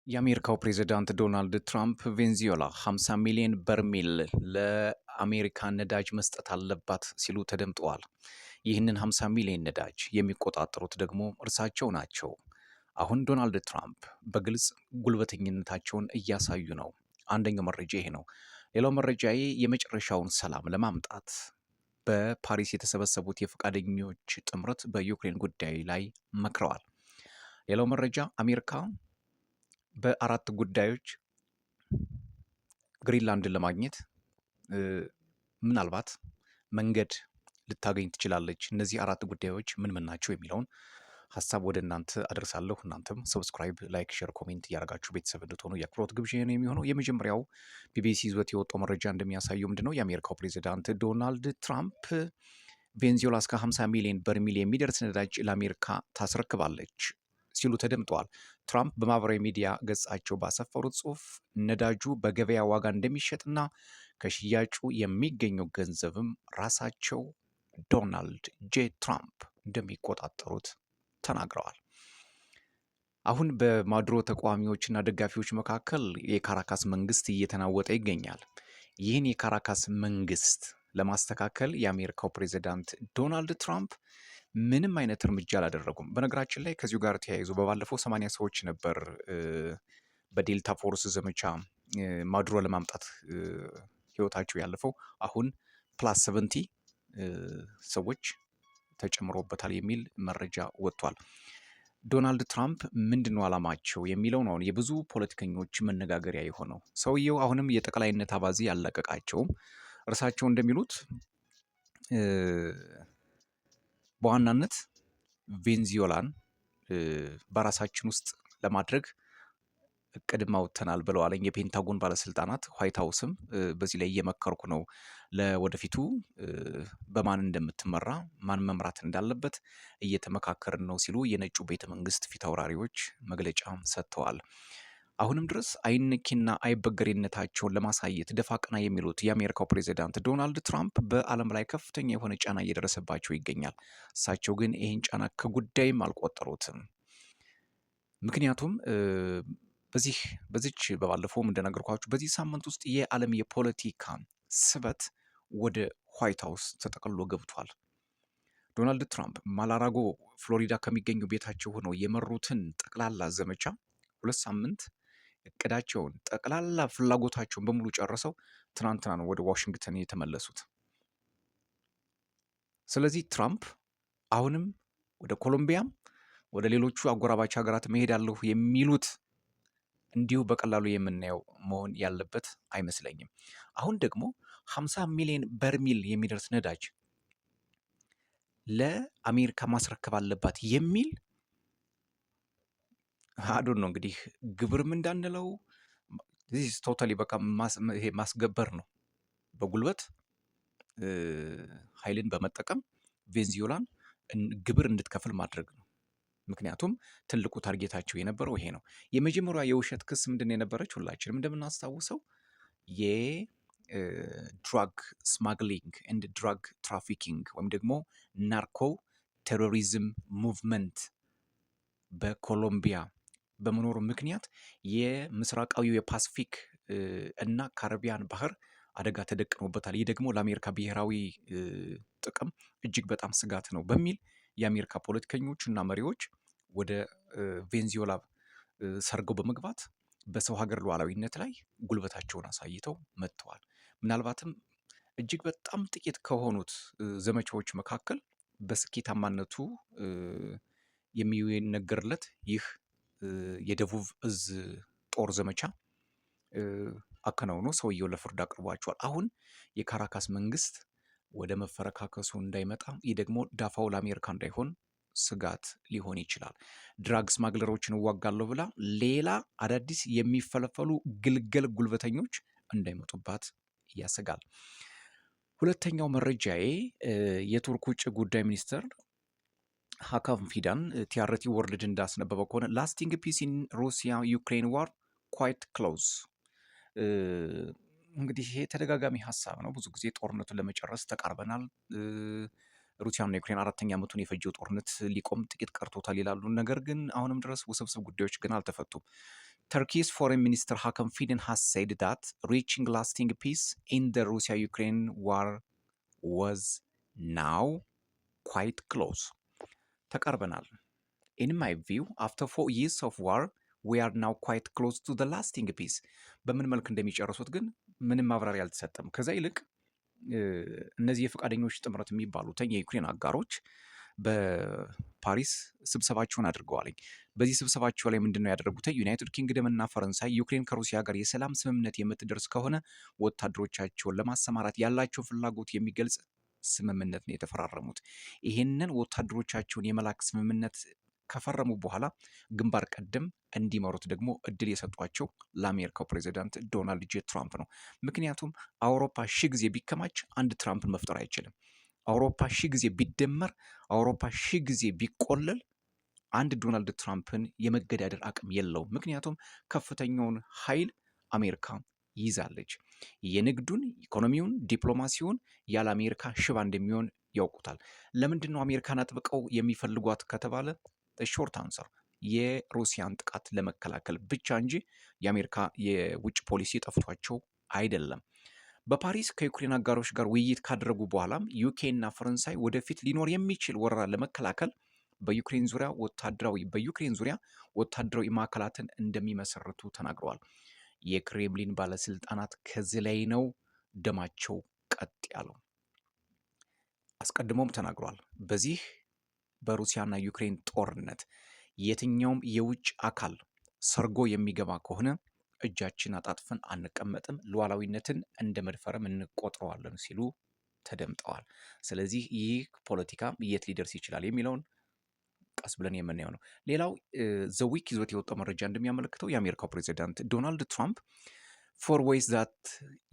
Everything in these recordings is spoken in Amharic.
የአሜሪካው ፕሬዝዳንት ዶናልድ ትራምፕ ቬንዙዌላ 50 ሚሊዮን በርሜል ለአሜሪካ ነዳጅ መስጠት አለባት ሲሉ ተደምጠዋል። ይህንን 50 ሚሊዮን ነዳጅ የሚቆጣጠሩት ደግሞ እርሳቸው ናቸው። አሁን ዶናልድ ትራምፕ በግልጽ ጉልበተኝነታቸውን እያሳዩ ነው። አንደኛው መረጃ ይሄ ነው። ሌላው መረጃዬ የመጨረሻውን ሰላም ለማምጣት በፓሪስ የተሰበሰቡት የፈቃደኞች ጥምረት በዩክሬን ጉዳይ ላይ መክረዋል። ሌላው መረጃ አሜሪካ በአራት ጉዳዮች ግሪንላንድን ለማግኘት ምናልባት መንገድ ልታገኝ ትችላለች። እነዚህ አራት ጉዳዮች ምን ምን ናቸው የሚለውን ሀሳብ ወደ እናንተ አደርሳለሁ። እናንተም ሰብስክራይብ፣ ላይክ፣ ሼር፣ ኮሜንት እያደረጋችሁ ቤተሰብ እንድትሆኑ የአክብሮት ግብዣ ነው የሚሆነው። የመጀመሪያው ቢቢሲ ይዞት የወጣው መረጃ እንደሚያሳየው ምንድነው የአሜሪካው ፕሬዚዳንት ዶናልድ ትራምፕ ቬንዙዌላ እስከ 50 ሚሊዮን በርሜል የሚደርስ ነዳጅ ለአሜሪካ ታስረክባለች ሲሉ ተደምጠዋል። ትራምፕ በማህበራዊ ሚዲያ ገጻቸው ባሰፈሩት ጽሑፍ ነዳጁ በገበያ ዋጋ እንደሚሸጥና ከሽያጩ የሚገኘው ገንዘብም ራሳቸው ዶናልድ ጄ ትራምፕ እንደሚቆጣጠሩት ተናግረዋል። አሁን በማዱሮ ተቃዋሚዎችና ደጋፊዎች መካከል የካራካስ መንግስት እየተናወጠ ይገኛል። ይህን የካራካስ መንግስት ለማስተካከል የአሜሪካው ፕሬዚዳንት ዶናልድ ትራምፕ ምንም አይነት እርምጃ አላደረጉም። በነገራችን ላይ ከዚሁ ጋር ተያይዞ በባለፈው 80 ሰዎች ነበር በዴልታ ፎርስ ዘመቻ ማዱሮ ለማምጣት ህይወታቸው ያለፈው። አሁን ፕላስ 70 ሰዎች ተጨምሮበታል የሚል መረጃ ወጥቷል። ዶናልድ ትራምፕ ምንድነው ዓላማቸው የሚለው ነው የብዙ ፖለቲከኞች መነጋገሪያ የሆነው። ሰውየው አሁንም የጠቅላይነት አባዜ ያለቀቃቸውም። እርሳቸው እንደሚሉት በዋናነት ቬንዙዌላን በራሳችን ውስጥ ለማድረግ እቅድ አውጥተናል ብለዋል የፔንታጎን ባለስልጣናት። ዋይት ሀውስም በዚህ ላይ እየመከርኩ ነው፣ ለወደፊቱ በማን እንደምትመራ ማን መምራት እንዳለበት እየተመካከርን ነው ሲሉ የነጩ ቤተ መንግስት ፊት አውራሪዎች መግለጫ ሰጥተዋል። አሁንም ድረስ አይንኪና አይበገሬነታቸውን ለማሳየት ደፋ ቀና የሚሉት የአሜሪካው ፕሬዚዳንት ዶናልድ ትራምፕ በዓለም ላይ ከፍተኛ የሆነ ጫና እየደረሰባቸው ይገኛል። እሳቸው ግን ይህን ጫና ከጉዳይም አልቆጠሩትም። ምክንያቱም በዚች በባለፈውም እንደነገርኳችሁ በዚህ ሳምንት ውስጥ የዓለም የፖለቲካ ስበት ወደ ዋይት ሀውስ ተጠቅልሎ ገብቷል። ዶናልድ ትራምፕ ማላራጎ ፍሎሪዳ ከሚገኘው ቤታቸው ሆነው የመሩትን ጠቅላላ ዘመቻ 2 ሳምንት እቅዳቸውን ጠቅላላ ፍላጎታቸውን በሙሉ ጨርሰው ትናንትና ነው ወደ ዋሽንግተን የተመለሱት። ስለዚህ ትራምፕ አሁንም ወደ ኮሎምቢያም ወደ ሌሎቹ አጎራባች ሀገራት መሄዳለሁ የሚሉት እንዲሁ በቀላሉ የምናየው መሆን ያለበት አይመስለኝም። አሁን ደግሞ 50 ሚሊዮን በርሜል የሚደርስ ነዳጅ ለአሜሪካ ማስረከብ አለባት የሚል አዶን ነው እንግዲህ ግብርም እንዳንለው ዚስ ቶታሊ በቃ ይሄ ማስገበር ነው። በጉልበት ኃይልን በመጠቀም ቬንዙዌላን ግብር እንድትከፍል ማድረግ ነው። ምክንያቱም ትልቁ ታርጌታቸው የነበረው ይሄ ነው። የመጀመሪያ የውሸት ክስ ምንድን የነበረች ሁላችንም እንደምናስታውሰው የድራግ ስማግሊንግ ኤንድ ድራግ ትራፊኪንግ ወይም ደግሞ ናርኮ ቴሮሪዝም ሙቭመንት በኮሎምቢያ በመኖሩ ምክንያት የምስራቃዊው የፓሲፊክ እና ካሪቢያን ባህር አደጋ ተደቅኖበታል። ይህ ደግሞ ለአሜሪካ ብሔራዊ ጥቅም እጅግ በጣም ስጋት ነው በሚል የአሜሪካ ፖለቲከኞች እና መሪዎች ወደ ቬንዙዌላ ሰርገው በመግባት በሰው ሀገር ሉዓላዊነት ላይ ጉልበታቸውን አሳይተው መጥተዋል። ምናልባትም እጅግ በጣም ጥቂት ከሆኑት ዘመቻዎች መካከል በስኬታማነቱ የሚነገርለት ይህ የደቡብ እዝ ጦር ዘመቻ አከናውኖ ሰውየው ለፍርድ አቅርቧቸዋል። አሁን የካራካስ መንግስት ወደ መፈረካከሱ እንዳይመጣ፣ ይህ ደግሞ ዳፋው ለአሜሪካ እንዳይሆን ስጋት ሊሆን ይችላል። ድራግ ስማግለሮችን እዋጋለሁ ብላ ሌላ አዳዲስ የሚፈለፈሉ ግልገል ጉልበተኞች እንዳይመጡባት ያሰጋል። ሁለተኛው መረጃዬ የቱርክ ውጭ ጉዳይ ሚኒስትር ሀካም ፊዳን ቲአርቲ ወርልድ እንዳስነበበው ከሆነ ላስቲንግ ፒስ ኢን ሩሲያ ዩክሬን ዋር ኳይት ክሎዝ። እንግዲህ ይሄ ተደጋጋሚ ሀሳብ ነው። ብዙ ጊዜ ጦርነቱን ለመጨረስ ተቃርበናል፣ ሩሲያና ዩክሬን 4ኛ ዓመቱን የፈጀው ጦርነት ሊቆም ጥቂት ቀርቶታል ይላሉ። ነገር ግን አሁንም ድረስ ውስብስብ ጉዳዮች ግን አልተፈቱም። Turkey's foreign minister Hakan Fidan has said that reaching lasting peace in the Russia-Ukraine war was now quite close. ተቃርበናል። In my view, after 4 years of war, we are now quite close to the lasting peace. በምን መልክ እንደሚጨርሱት ግን ምንም ማብራሪያ አልተሰጠም። ከዛ ይልቅ እነዚህ የፈቃደኞች ጥምረት የሚባሉት የዩክሬን አጋሮች በፓሪስ ስብሰባቸውን አድርገዋል። በዚህ ስብሰባቸው ላይ ምንድነው ያደረጉት? ዩናይትድ ኪንግደም እና ፈረንሳይ ዩክሬን ከሩሲያ ጋር የሰላም ስምምነት የምትደርስ ከሆነ ወታደሮቻቸውን ለማሰማራት ያላቸው ፍላጎት የሚገልጽ ስምምነት ነው የተፈራረሙት። ይሄንን ወታደሮቻቸውን የመላክ ስምምነት ከፈረሙ በኋላ ግንባር ቀደም እንዲመሩት ደግሞ እድል የሰጧቸው ለአሜሪካው ፕሬዚዳንት ዶናልድ ጄ ትራምፕ ነው። ምክንያቱም አውሮፓ ሺህ ጊዜ ቢከማች አንድ ትራምፕን መፍጠር አይችልም። አውሮፓ ሺህ ጊዜ ቢደመር፣ አውሮፓ ሺህ ጊዜ ቢቆለል አንድ ዶናልድ ትራምፕን የመገዳደር አቅም የለውም። ምክንያቱም ከፍተኛውን ኃይል አሜሪካ ይዛለች። የንግዱን፣ ኢኮኖሚውን፣ ዲፕሎማሲውን ያለ አሜሪካ ሽባ እንደሚሆን ያውቁታል። ለምንድን ነው አሜሪካን አጥብቀው የሚፈልጓት ከተባለ ሾርት አንሰር የሩሲያን ጥቃት ለመከላከል ብቻ እንጂ የአሜሪካ የውጭ ፖሊሲ ጠፍቷቸው አይደለም። በፓሪስ ከዩክሬን አጋሮች ጋር ውይይት ካደረጉ በኋላም ዩኬ እና ፈረንሳይ ወደፊት ሊኖር የሚችል ወረራ ለመከላከል በዩክሬን ዙሪያ ወታደራዊ ማዕከላትን እንደሚመሰርቱ ተናግረዋል። የክሬምሊን ባለስልጣናት ከዚህ ላይ ነው ደማቸው ቀጥ ያለው። አስቀድሞም ተናግሯል። በዚህ በሩሲያና ዩክሬን ጦርነት የትኛውም የውጭ አካል ሰርጎ የሚገባ ከሆነ እጃችን አጣጥፈን አንቀመጥም፣ ሉዓላዊነትን እንደ መድፈርም እንቆጥረዋለን ሲሉ ተደምጠዋል። ስለዚህ ይህ ፖለቲካ የት ሊደርስ ይችላል የሚለውን ቀስ ብለን የምናየው ነው። ሌላው ዘ ዊክ ይዞት የወጣው መረጃ እንደሚያመለክተው የአሜሪካው ፕሬዚዳንት ዶናልድ ትራምፕ ፎር ዌይስ ዛት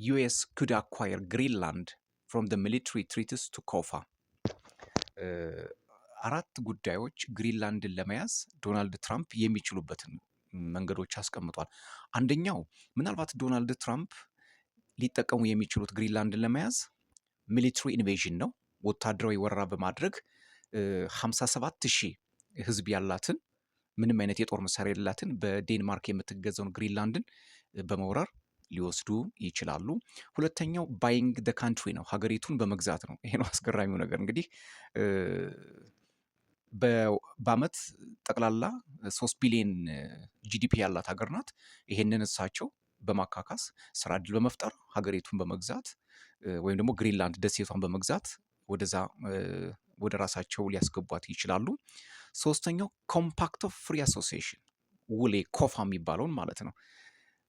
ዩኤስ ኩድ አኳየር ግሪንላንድ ፍሮም ዘ ሚሊታሪ ትሪትስ ቱ ኮፋ 4 ጉዳዮች ግሪንላንድን ለመያዝ ዶናልድ ትራምፕ የሚችሉበትን መንገዶች አስቀምጧል። አንደኛው ምናልባት ዶናልድ ትራምፕ ሊጠቀሙ የሚችሉት ግሪንላንድን ለመያዝ ሚሊታሪ ኢንቬዥን ነው። ወታደራዊ ወረራ በማድረግ 57,000 ህዝብ ያላትን ምንም አይነት የጦር መሳሪያ የሌላትን በዴንማርክ የምትገዛውን ግሪንላንድን በመውረር ሊወስዱ ይችላሉ። ሁለተኛው ባይንግ ደ ካንትሪ ነው፣ ሀገሪቱን በመግዛት ነው። ይሄ ነው አስገራሚው ነገር። እንግዲህ በአመት ጠቅላላ 3 ቢሊዮን ጂዲፒ ያላት ሀገር ናት። ይሄንን እሳቸው በማካካስ ስራ እድል በመፍጠር ሀገሪቱን በመግዛት ወይም ደግሞ ግሪንላንድ ደሴቷን በመግዛት ወደዛ ወደ ራሳቸው ሊያስገቧት ይችላሉ። ሶስተኛው ኮምፓክት ኦፍ ፍሪ አሶሲዬሽን ውሌ ኮፋ የሚባለውን ማለት ነው።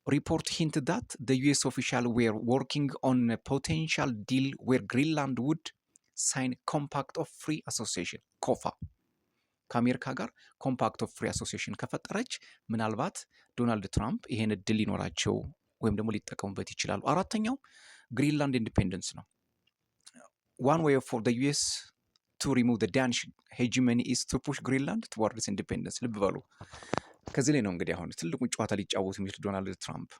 ሪፖርት ሂንት ዳት the US official were working on a potential deal where Greenland would sign compact of free association ኮፋ ከአሜሪካ ጋር ኮምፓክት ኦፍ ፍሪ አሶሲዬሽን ከፈጠረች ምናልባት ዶናልድ ትራምፕ ይሄን እድል ሊኖራቸው ወይም ደግሞ ሊጠቀሙበት ይችላሉ። አራተኛው ግሪንላንድ ኢንዲፔንደንስ ነው። one way for the US to remove the Danish hegemony is to push Greenland towards independence። ልብ በሉ። ከዚህ ላይ ነው እንግዲህ አሁን ትልቁን ጨዋታ ሊጫወቱ የሚችል ዶናልድ ትራምፕ።